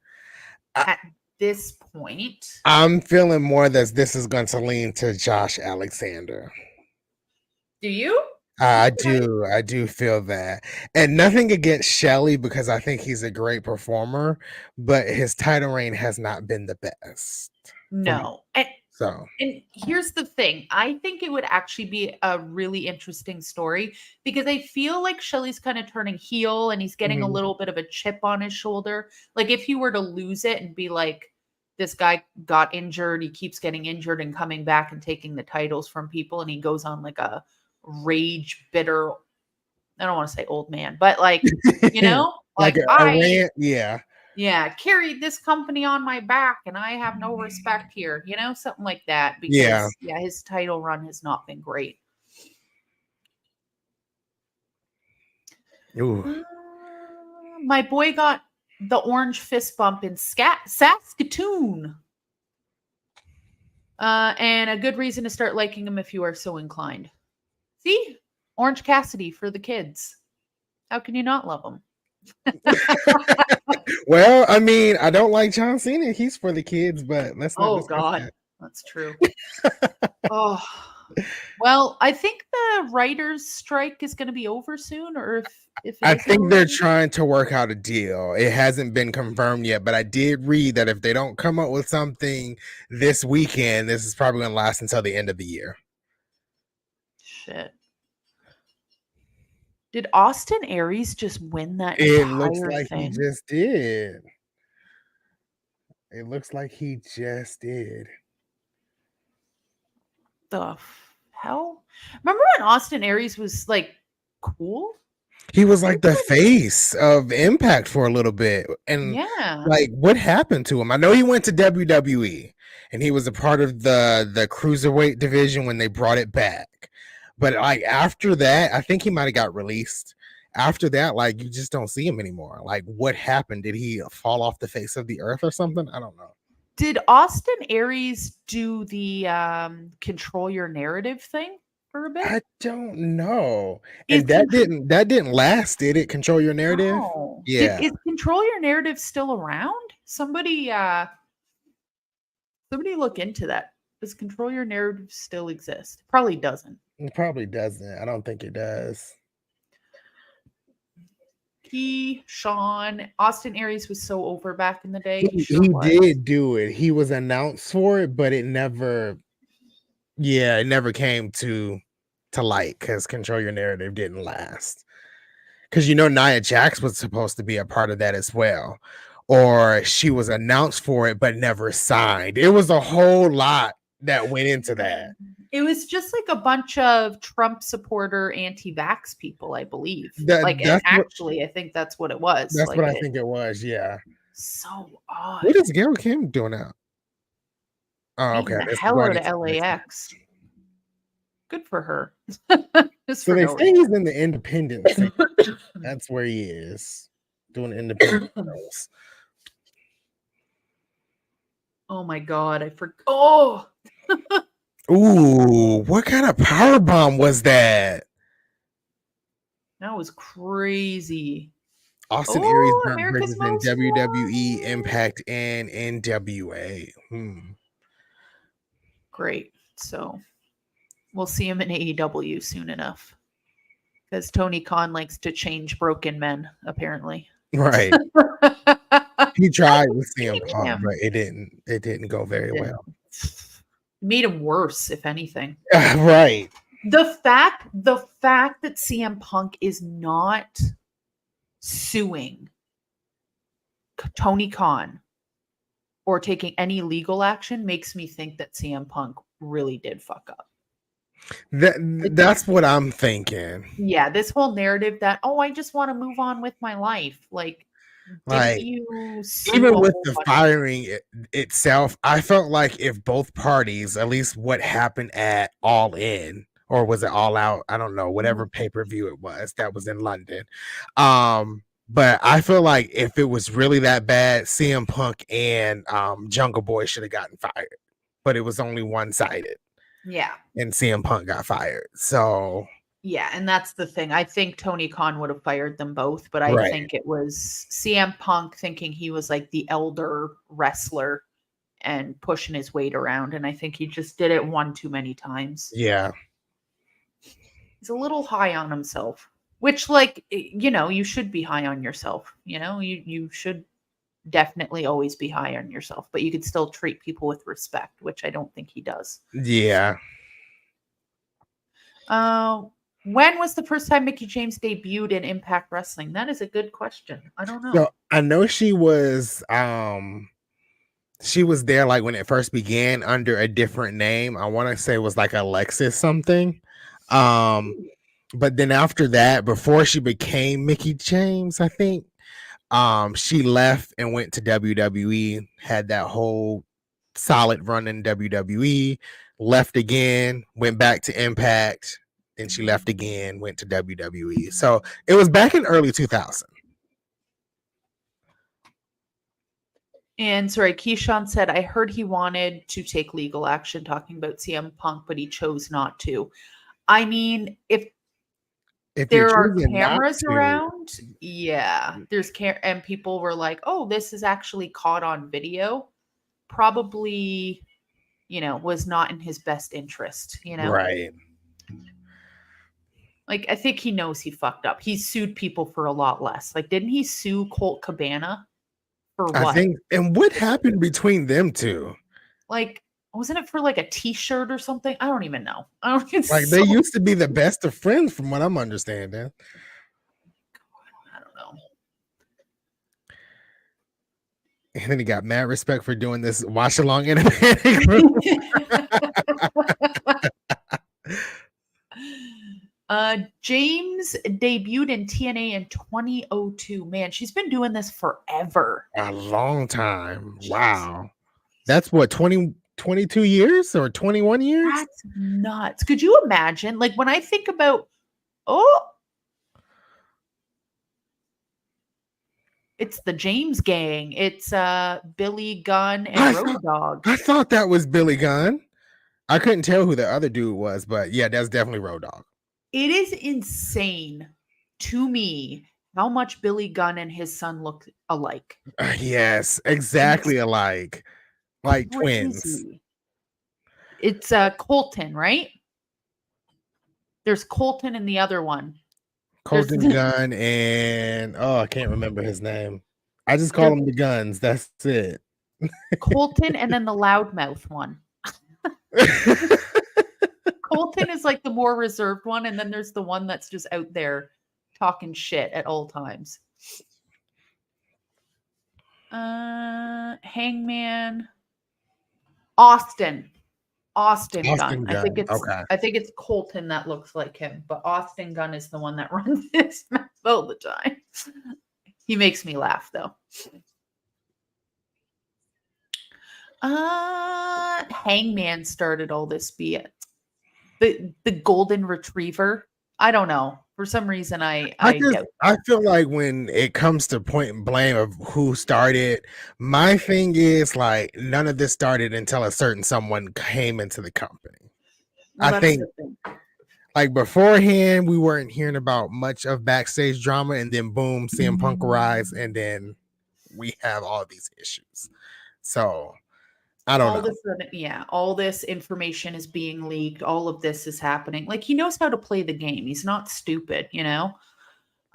at this point, I'm feeling more that this is going to lean to Josh Alexander. Do you? I do feel that. And nothing against Shelley, because I think he's a great performer, but his title reign has not been the best. No. And here's the thing. I think it would actually be a really interesting story because I feel like Shelley's kind of turning heel and he's getting a little bit of a chip on his shoulder. Like if he were to lose it and be like, this guy got injured, he keeps getting injured and coming back and taking the titles from people, and he goes on like a rage bitter, I don't want to say old man, but like, you know, like a rant, yeah. Yeah, carried this company on my back and I have no respect here, something like that. Yeah. Because, yeah, his title run has not been great. Ooh. My boy got the orange fist bump in Saskatoon. And a good reason to start liking him if you are so inclined. See? Orange Cassidy for the kids. How can you not love him? Well, I mean, I don't like John Cena. He's for the kids, but let's not Oh, discuss God. That's true. Oh, well, I think the writers' strike is going to be over soon, or if it I isn't think they're already. trying to work out a deal. It hasn't been confirmed yet, but I did read that if they don't come up with something this weekend, this is probably going to last until the end of the year. Shit. Did Austin Aries just win that It looks entire like he thing? just did. It looks like he just did. The hell? Remember when Austin Aries was like cool? He was like the face of Impact for a little bit. And Yeah. like, what happened to him? I know he went to WWE and he was a part of the cruiserweight division when they brought it back. But like after that, I think he might have got released. After that, like you just don't see him anymore. Like, what happened? Did he fall off the face of the earth or something? I don't know. Did Austin Aries do the control your narrative thing for a bit? I don't know. Is And that didn't last, did it? Control your narrative? no. Yeah. Is control your narrative still around? Somebody look into that. Does control your narrative still exist? Probably doesn't. It probably doesn't. I don't think it does. Sean, Austin Aries was so over back in the day. He He, sure he was. did do it. He was announced for it, but it never came to light because Control Your Narrative didn't last. Because Nia Jax was supposed to be a part of that as well. Or she was announced for it but never signed. It was a whole lot that went into that. It was just like a bunch of Trump supporter anti-vax people, I believe. Actually, I think that's what it was. That's like what I think it was, yeah. So odd. What is Gail Kim doing now? Oh, Beating okay. the hell out of LAX. Good for her. So they say he's in the independent scene. That's where he is. Doing independent shows. Oh my god, I forgot. Oh, ooh, what kind of power bomb was that? That was crazy. Austin Aries burnt bridges in WWE, Impact, and NWA. Great. So we'll see him in AEW soon enough. Because Tony Khan likes to change broken men, apparently. Right. He tried with CM Punk, but it didn't go very well. Made him worse, if anything. Right. The fact that CM Punk is not suing Tony Khan or taking any legal action makes me think that CM Punk really did fuck up. That's what I'm thinking. Yeah, this whole narrative that, I just want to move on with my life. Like you even with the firing itself, I felt like if both parties, at least what happened at All In, or was it All Out? I don't know, whatever pay-per-view it was that was in London. But I feel like if it was really that bad, CM Punk and Jungle Boy should have gotten fired. But it was only one-sided. Yeah. And CM Punk got fired. So yeah, and that's the thing. I think Tony Khan would have fired them both, but I think it was CM Punk thinking he was like the elder wrestler and pushing his weight around. And I think he just did it one too many times. Yeah. He's a little high on himself, which, like, you should be high on yourself. You should definitely always be high on yourself, but you could still treat people with respect, which I don't think he does. Yeah. When was the first time Mickie James debuted in Impact Wrestling? That is a good question. I don't know. So I know she was there like when it first began under a different name. I want to say it was like Alexis something. But then after that, before she became Mickie James, I think She left and went to WWE, had that whole solid run in WWE, left again, went back to Impact, then she left again, went to WWE. So it was back in early 2000. And sorry, Keyshawn said, I heard he wanted to take legal action talking about CM Punk, but he chose not to. I mean, if If you're there are choosing not cameras to, around, yeah, there's and people were like, oh, this is actually caught on video. Probably, was not in his best interest, right. Like, I think he knows he fucked up. He sued people for a lot less. Like, didn't he sue Colt Cabana for I what? think, and what happened between them two? Like, wasn't it for like a t-shirt or something? I don't even know. I don't even Like they used to be the best of friends from what I'm understanding. I don't know. And then he got mad respect for doing this watch along in a panic room. James debuted in TNA in 2002. Man, she's been doing this forever. A long time. Wow. That's what, 22 years or 21 years? That's nuts. Could you imagine? Like when I think about, it's the James gang. It's Billy Gunn and Road Dogg. I thought that was Billy Gunn. I couldn't tell who the other dude was, but yeah, that's definitely Road Dogg. It is insane to me how much Billy Gunn and his son look alike. Yes, exactly alike. Like twins. It's Colton, right? There's Colton and the other one. Colton Gunn and I can't remember his name. I just call them the Guns. That's it. Colton and then the loudmouth one. Colton is like the more reserved one, and then there's the one that's just out there talking shit at all times. Hangman, Austin Gunn. I think it's Colton that looks like him, but Austin Gunn is the one that runs this mess all the time. He makes me laugh though. Hangman started all this, be it the golden retriever. I don't know. For some reason, I feel like when it comes to point and blame of who started, my thing is like none of this started until a certain someone came into the company. Well, I think like beforehand, we weren't hearing about much of backstage drama, and then boom, CM Punk arrives, and then we have all these issues. So I don't know. All this information is being leaked. All of this is happening. Like he knows how to play the game. He's not stupid,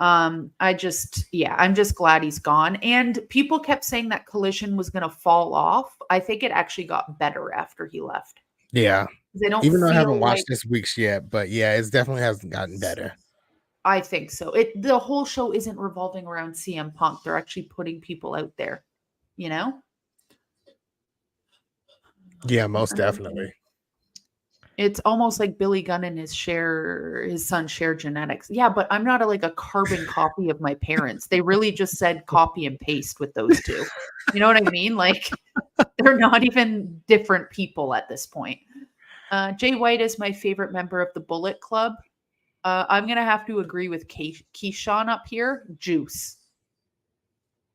I'm just glad he's gone. And people kept saying that Collision was going to fall off. I think it actually got better after he left. Yeah. Even though I haven't watched this week's yet, but yeah, it definitely hasn't gotten better. I think so. The whole show isn't revolving around CM Punk. They're actually putting people out there, Yeah, most definitely. It's almost like Billy Gunn and his son share genetics. Yeah, but I'm not a carbon copy of my parents. They really just said copy and paste with those two. You know what I mean? Like they're not even different people at this point. Jay White is my favorite member of the Bullet Club. I'm going to have to agree with Keyshawn up here. Juice.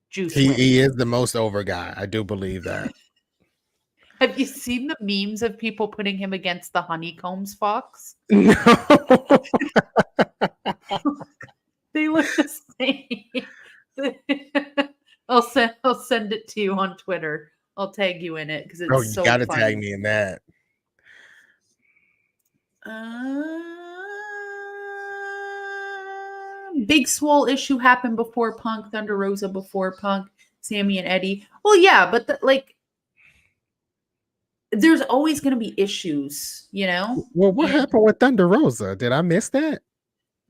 He is the most over guy. I do believe that. Have you seen the memes of people putting him against the Honeycombs Fox? No. They look the same. I'll send it to you on Twitter. I'll tag you in it because it's so funny. You gotta tag me in that. Big Swole issue happened before Punk, Thunder Rosa before Punk, Sammy and Eddie. Well, yeah, but there's always going to be issues, Well, what happened with Thunder Rosa? Did I miss that?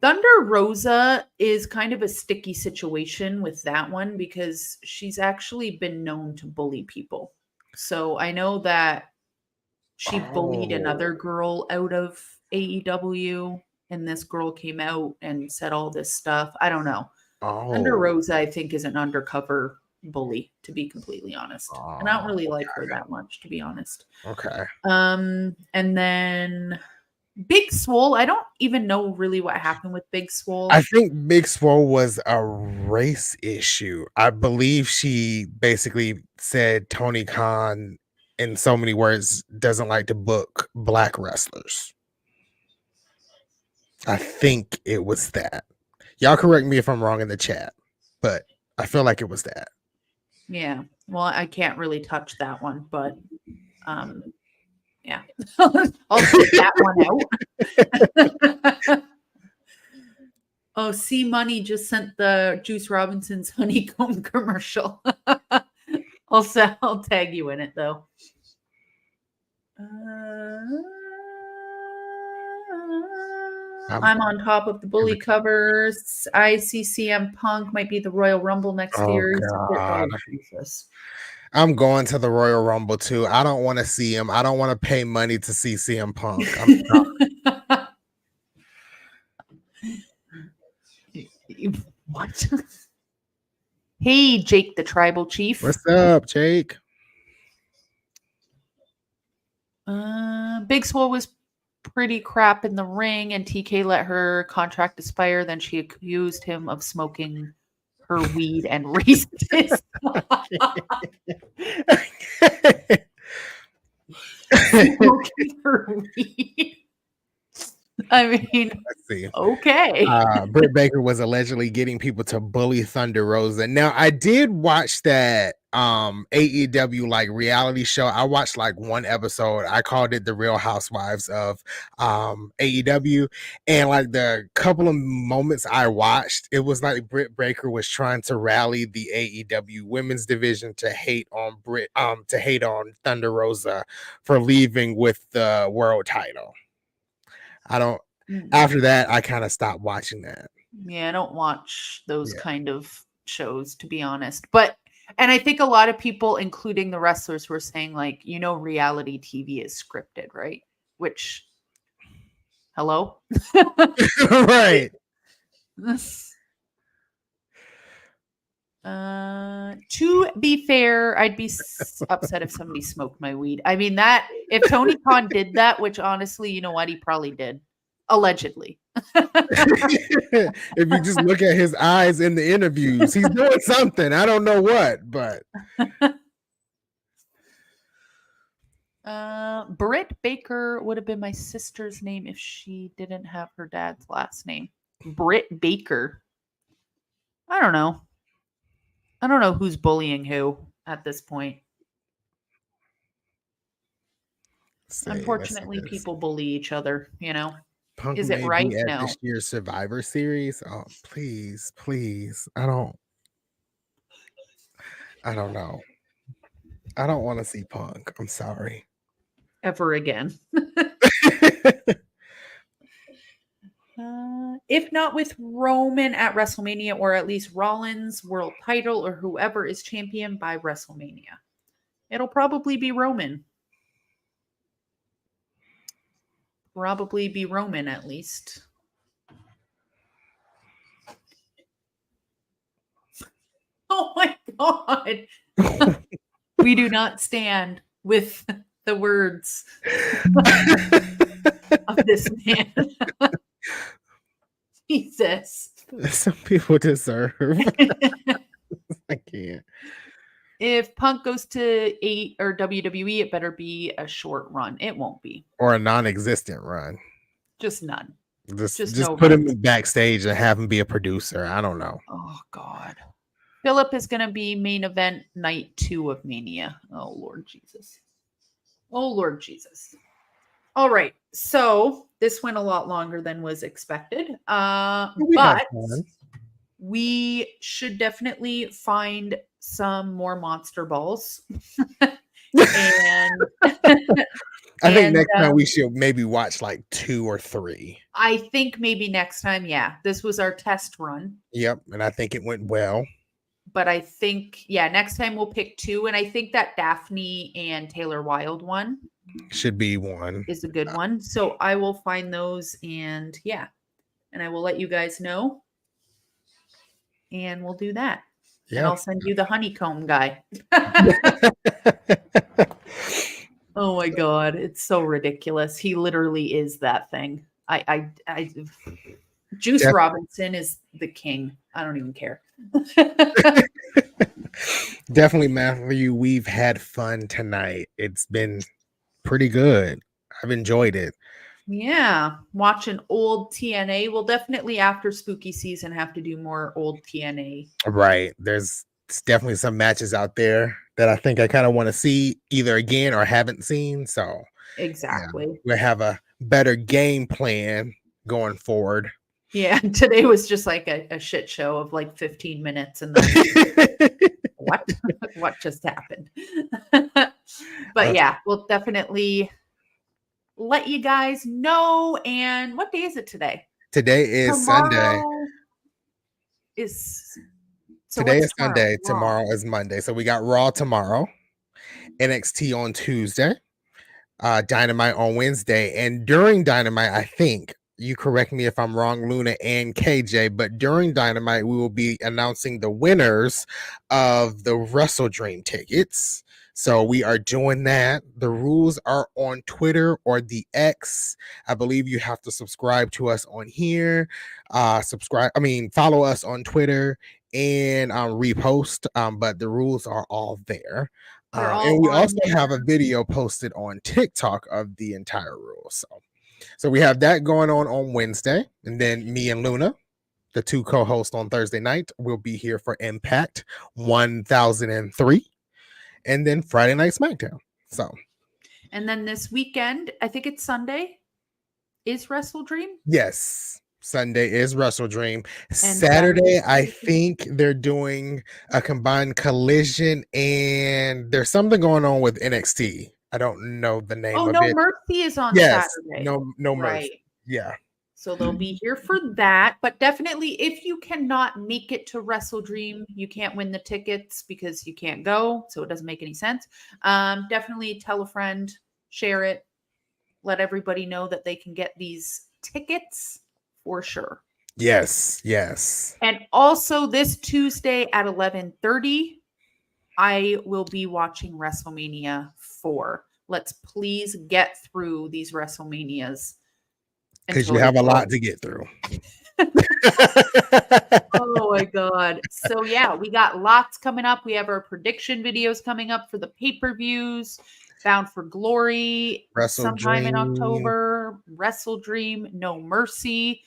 Thunder Rosa is kind of a sticky situation with that one because she's actually been known to bully people. So I know that she bullied another girl out of AEW, and this girl came out and said all this stuff. I don't know. Thunder Oh, Rosa, I think, is an undercover bully, to be completely honest. And I don't really like her that much, to be honest. okay. And then Big Swole, I don't even know really what happened with Big Swole. I think Big Swole was a race issue. I believe she basically said Tony Khan, in so many words, doesn't like to book black wrestlers. I think it was that. Y'all correct me if I'm wrong in the chat, but I feel like it was that. Yeah. Well, I can't really touch that one, but yeah. I'll sit that one out. Oh, C Money just sent the Juice Robinson's honeycomb commercial. I'll tag you in it though. I'm on top of the bully covers. ICCM Punk might be the Royal Rumble next year. God. Oh, Jesus. I'm going to the Royal Rumble too. I don't want to see him. I don't want to pay money to see CM Punk. What? Hey, Jake the Tribal Chief. What's up, Jake? Big Swole was pretty crap in the ring, and TK let her contract expire. Then she accused him of smoking her weed and racist. Smoking her weed. I mean, let's see. Okay. Britt Baker was allegedly getting people to bully Thunder Rosa. Now, I did watch that AEW like reality show. I watched like one episode. I called it The Real Housewives of AEW. And like the couple of moments I watched, it was like Britt Baker was trying to rally the AEW women's division to hate on Thunder Rosa for leaving with the world title. After that, I kind of stopped watching that. Yeah, I don't watch those kind of shows, to be honest. And I think a lot of people, including the wrestlers, were saying, like, reality TV is scripted, right? Which, hello? Right. To be fair, I'd be upset if somebody smoked my weed. I mean, if Tony Khan did that, which honestly, you know what, he probably did. Allegedly. If you just look at his eyes in the interviews, he's doing something. I don't know what, but Britt Baker would have been my sister's name if she didn't have her dad's last name. Britt Baker. I don't know. I don't know who's bullying who at this point. Unfortunately, people bully each other, Punk is it right? At No. this year's Survivor Series. Oh, please. I don't know. I don't want to see Punk. I'm sorry. Ever again. If not with Roman at WrestleMania, or at least Rollins world title, or whoever is champion by WrestleMania. It'll probably be Roman. Probably be Roman, at least. Oh my God. We do not stand with the words of this man. Jesus. Some people deserve. I can't. If Punk goes to WWE, it better be a short run. It won't be. Or a non-existent run. Just none. Just no put him backstage and have him be a producer. I don't know. Oh, God. Philip is going to be main event night 2 of Mania. Oh, Lord Jesus. Oh, Lord Jesus. All right. So this went a lot longer than was expected. But we should definitely find some more monster balls. And I think next time we should maybe watch like 2 or 3. I think maybe next time, yeah. This was our test run. Yep, and I think it went well. But I think, next time we'll pick 2. And I think that Daphne and Taylor Wilde one should be one. Is a good one. So I will find those and I will let you guys know. and we'll do that. And Yep. I'll send you the honeycomb guy. Oh my god, it's so ridiculous. He literally is that thing. Juice Def- Robinson is the king. I don't even care. Definitely, Matthew. We've had fun tonight. It's been pretty good. I've enjoyed it. Yeah, watching old TNA. We'll definitely after spooky season have to do more old TNA. Right. There's definitely some matches out there that I think I kind of want to see either again or haven't seen. So yeah, Exactly. we'll have a better game plan going forward. Yeah, today was just like a shit show of like 15 minutes and then what? What just happened? But yeah, we'll definitely let you guys know. And what day is it today? Today is Sunday. Tomorrow is so Today what's is tomorrow? Sunday. Raw. Tomorrow is Monday. So we got Raw tomorrow, NXT on Tuesday, Dynamite on Wednesday. And during Dynamite, I think, you correct me if I'm wrong, Luna and KJ, but during Dynamite, we will be announcing the winners of the Wrestle Dream tickets. So we are doing that. The rules are on Twitter or the X. I believe you have to subscribe to us on here. Follow us on Twitter and repost. But the rules are all there. They're all And we on also have a video posted on TikTok of the entire rules. So we have that going on Wednesday. And then me and Luna, the two co-hosts on Thursday night, will be here for Impact 1003. And then Friday Night SmackDown. So. And then this weekend, I think it's Sunday, is Wrestle Dream. Yes. Sunday is Wrestle Dream. And Saturday, I think they're doing a combined collision, and there's something going on with NXT. I don't know the name of No it. Mercy is on Yes, Saturday. no Right. Mercy. Yeah. So they'll be here for that. But definitely, if you cannot make it to Wrestle Dream, you can't win the tickets because you can't go. So it doesn't make any sense. Definitely tell a friend, share it, let everybody know that they can get these tickets for sure. Yes, yes. And also this Tuesday at 11:30, I will be watching WrestleMania 4. Let's please get through these WrestleManias. Because you have a lot to get through. Oh my god. So yeah, we got lots coming up. We have our prediction videos coming up for the pay-per-views. Bound for Glory sometime in October. Wrestle Dream, No Mercy.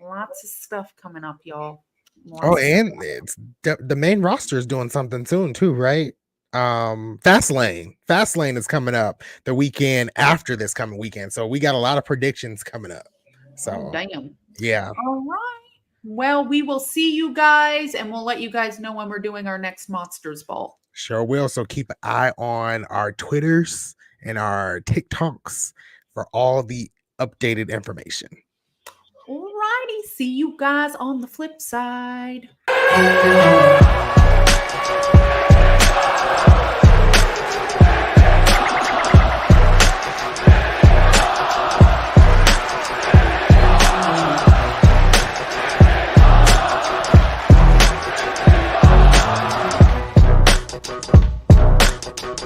Lots of stuff coming up, y'all. And it's the main roster is doing something soon too, right? Fastlane is coming up the weekend after this coming weekend, so we got a lot of predictions coming up. So damn. Yeah. All right. Well, we will see you guys, and we'll let you guys know when we're doing our next Monsters Ball. Sure will. So keep an eye on our Twitters and our TikToks for all the updated information. All righty. See you guys on the flip side.